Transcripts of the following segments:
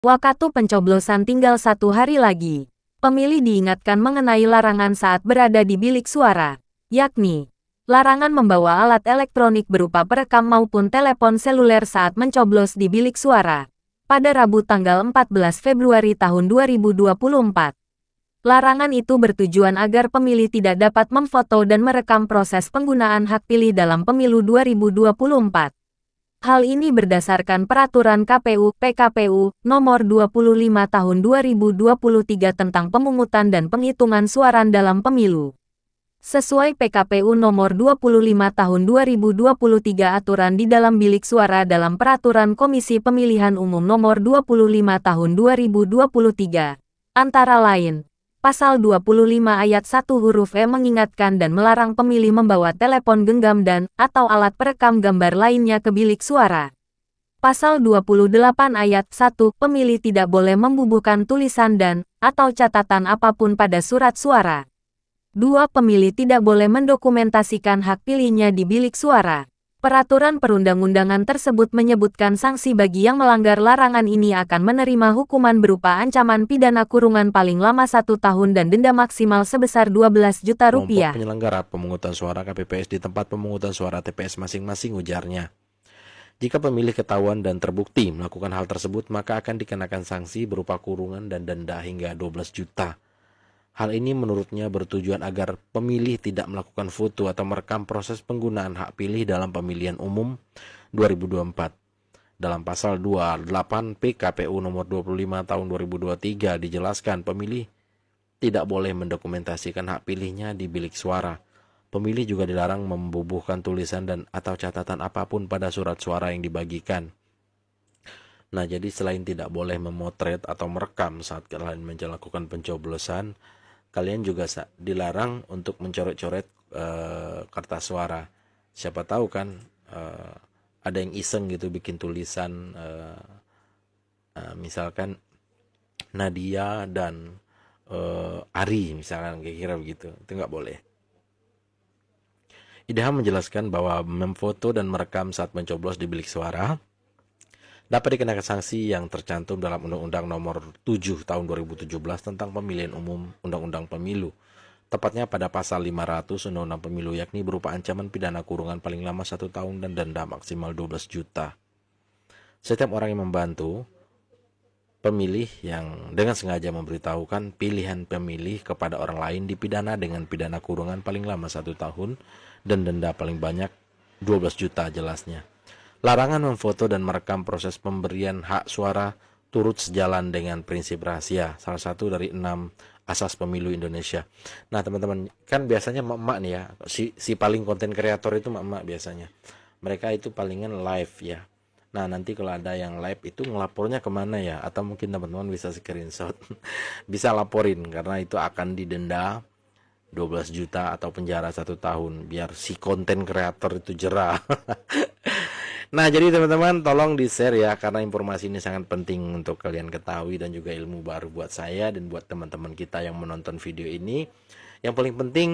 Waktu pencoblosan tinggal 1 hari lagi. Pemilih diingatkan mengenai larangan saat berada di bilik suara, yakni larangan membawa alat elektronik berupa perekam maupun telepon seluler saat mencoblos di bilik suara. Pada Rabu tanggal 14 Februari tahun 2024. Larangan itu bertujuan agar pemilih tidak dapat memfoto dan merekam proses penggunaan hak pilih dalam pemilu 2024. Hal ini berdasarkan Peraturan KPU (PKPU) Nomor 25 Tahun 2023 tentang pemungutan dan penghitungan suara dalam pemilu. Sesuai PKPU Nomor 25 Tahun 2023 aturan di dalam bilik suara dalam Peraturan Komisi Pemilihan Umum Nomor 25 Tahun 2023, antara lain, Pasal 25 ayat 1 huruf E mengingatkan dan melarang pemilih membawa telepon genggam dan/atau alat perekam gambar lainnya ke bilik suara. Pasal 28 ayat 1, pemilih tidak boleh membubuhkan tulisan dan/atau catatan apapun pada surat suara. 2. Pemilih tidak boleh mendokumentasikan hak pilihnya di bilik suara. Peraturan perundang-undangan tersebut menyebutkan sanksi bagi yang melanggar larangan ini akan menerima hukuman berupa ancaman pidana kurungan paling lama 1 tahun dan denda maksimal sebesar 12 juta rupiah. Kelompok penyelenggara pemungutan suara KPPS di tempat pemungutan suara TPS masing-masing, ujarnya. Jika pemilih ketahuan dan terbukti melakukan hal tersebut, maka akan dikenakan sanksi berupa kurungan dan denda hingga 12 juta. Hal ini menurutnya bertujuan agar pemilih tidak melakukan foto atau merekam proses penggunaan hak pilih dalam pemilihan umum 2024. Dalam pasal 28 PKPU nomor 25 tahun 2023 dijelaskan pemilih tidak boleh mendokumentasikan hak pilihnya di bilik suara. Pemilih juga dilarang membubuhkan tulisan dan atau catatan apapun pada surat suara yang dibagikan. Nah, jadi selain tidak boleh memotret atau merekam saat kalian melakukan pencoblosan, kalian juga dilarang untuk mencoret-coret kertas suara. Siapa tahu kan ada yang iseng gitu bikin tulisan misalkan Nadia dan Ari misalkan, kira-kira begitu. Itu nggak boleh. IDH menjelaskan bahwa memfoto dan merekam saat mencoblos di bilik suara dapat dikenakan sanksi yang tercantum dalam Undang-Undang Nomor 7 Tahun 2017 tentang Pemilihan Umum Undang-Undang Pemilu. Tepatnya pada Pasal 500 Undang-Undang Pemilu, yakni berupa ancaman pidana kurungan paling lama 1 tahun dan denda maksimal 12 juta. Setiap orang yang membantu pemilih yang dengan sengaja memberitahukan pilihan pemilih kepada orang lain dipidana dengan pidana kurungan paling lama 1 tahun dan denda paling banyak 12 juta, jelasnya. Larangan memfoto dan merekam proses pemberian hak suara turut sejalan dengan prinsip rahasia, salah satu dari 6 asas pemilu Indonesia. Nah teman-teman, kan biasanya emak-emak nih ya, si paling konten kreator itu emak-emak biasanya. Mereka itu palingan live ya. Nah nanti kalau ada yang live itu ngelapornya kemana ya? Atau mungkin teman-teman bisa screenshot. Bisa laporin karena itu akan didenda 12 juta atau penjara 1 tahun. Biar si konten kreator itu jerah. Nah jadi teman-teman tolong di-share ya, karena informasi ini sangat penting untuk kalian ketahui dan juga ilmu baru buat saya dan buat teman-teman kita yang menonton video ini. Yang paling penting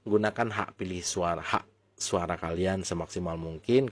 gunakan hak pilih suara, hak suara kalian semaksimal mungkin.